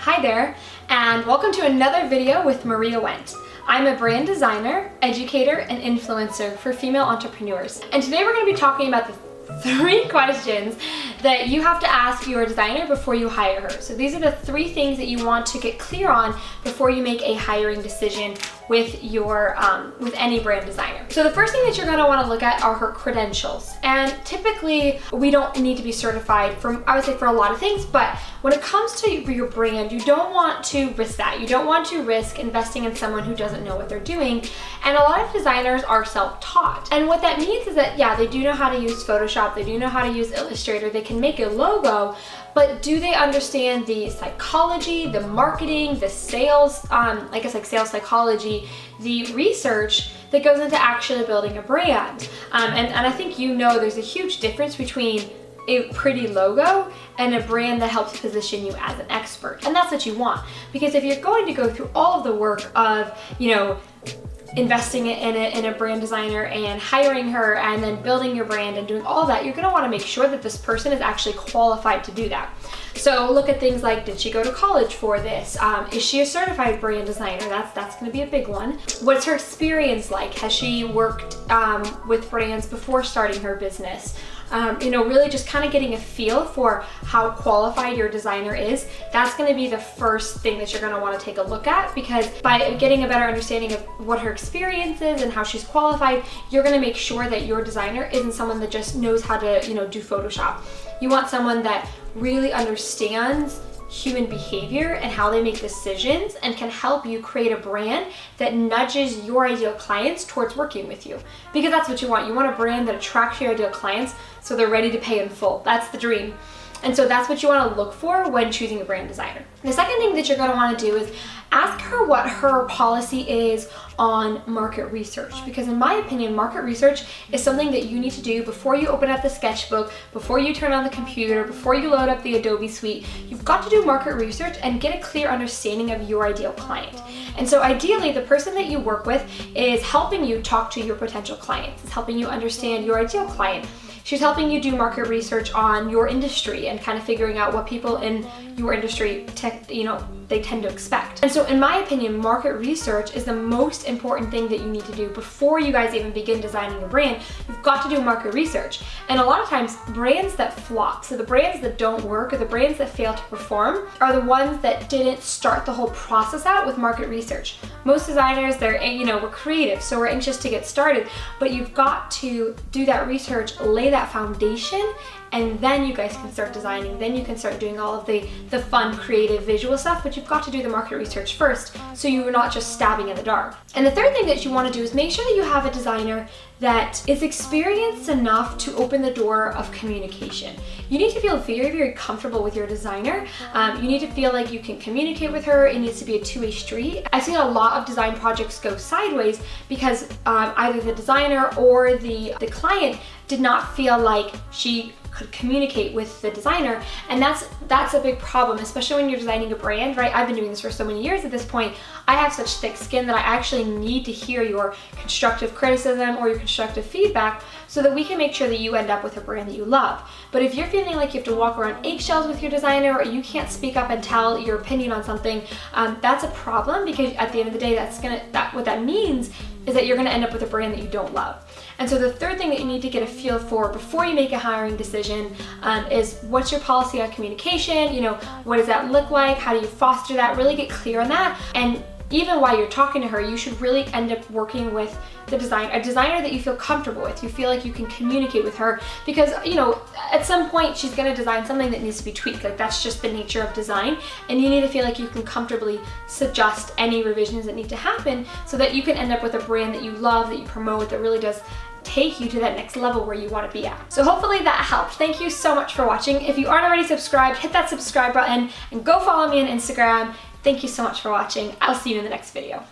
Hi there, and welcome to another video with Maria Wendt. I'm a brand designer, educator, and influencer for female entrepreneurs. And today we're going to be talking about the 3 questions that you have to ask your designer before you hire her. So these are the 3 things that you want to get clear on before you make a hiring decision with your with any brand designer. So the first thing that you're going to want to look at are her credentials. And typically we don't need to be certified for, I would say, for a lot of things, but when it comes to your brand, you don't want to risk that. You don't want to risk investing in someone who doesn't know what they're doing. And a lot of designers are self-taught. And what that means is that, yeah, they do know how to use Photoshop, they do know how to use Illustrator, they can make a logo, but do they understand the psychology, the marketing, the sales, I guess like sales psychology, the research that goes into actually building a brand? And I think you know there's a huge difference between a pretty logo and a brand that helps position you as an expert. And that's what you want. Because if you're going to go through all of the work of, investing in a brand designer and hiring her and then building your brand and doing all that, you're going to want to make sure that this person is actually qualified to do that. So look at things like, did she go to college for this? Is she a certified brand designer? That's going to be a big one. What's her experience like? Has she worked with brands before starting her business? Really just kind of getting a feel for how qualified your designer is. That's going to be the first thing that you're going to want to take a look at, because by getting a better understanding of what her experience is and how she's qualified, you're going to make sure that your designer isn't someone that just knows how to, do Photoshop. You want someone that really understands human behavior and how they make decisions and can help you create a brand that nudges your ideal clients towards working with you. Because that's what you want. You want a brand that attracts your ideal clients so they're ready to pay in full. That's the dream. And so that's what you want to look for when choosing a brand designer. The second thing that you're going to want to do is ask her what her policy is on market research. Because in my opinion, market research is something that you need to do before you open up the sketchbook, before you turn on the computer, before you load up the Adobe suite. You've got to do market research and get a clear understanding of your ideal client. And so ideally, the person that you work with is helping you talk to your potential clients. It's helping you understand your ideal client. She's helping you do market research on your industry and kind of figuring out what people in your industry they tend to expect. And so in my opinion, market research is the most important thing that you need to do before you guys even begin designing your brand. You've got to do market research. And a lot of times brands that flop, so the brands that don't work or the brands that fail to perform, are the ones that didn't start the whole process out with market research. Most designers, we're creative, so we're anxious to get started, but you've got to do that research, lay that foundation, and then you guys can start designing. Then you can start doing all of the fun, creative, visual stuff, but you've got to do the market research first so you're not just stabbing in the dark. And the third thing that you want to do is make sure that you have a designer that is experienced enough to open the door of communication. You need to feel very, very comfortable with your designer. You need to feel like you can communicate with her. It needs to be a two-way street. I've seen a lot of design projects go sideways because either the designer or the client did not feel like she could communicate with the designer, and that's a big problem, especially when you're designing a brand, right? I've been doing this for so many years at this point. I have such thick skin that I actually need to hear your constructive criticism or your constructive feedback so that we can make sure that you end up with a brand that you love. But if you're feeling like you have to walk around eggshells with your designer, or you can't speak up and tell your opinion on something, that's a problem, because at the end of the day, what that means is that you're going to end up with a brand that you don't love. And so the third thing that you need to get a feel for before you make a hiring decision is, what's your policy on communication? What does that look like? How do you foster that? Really get clear on that. And even while you're talking to her, you should really end up working with a designer that you feel comfortable with. You feel like you can communicate with her, because at some point she's going to design something that needs to be tweaked. Like, that's just the nature of design, and you need to feel like you can comfortably suggest any revisions that need to happen so that you can end up with a brand that you love, that you promote, that really does take you to that next level where you want to be at. So hopefully that helped. Thank you so much for watching. If you aren't already subscribed, hit that subscribe button and go follow me on Instagram. Thank you so much for watching. I'll see you in the next video.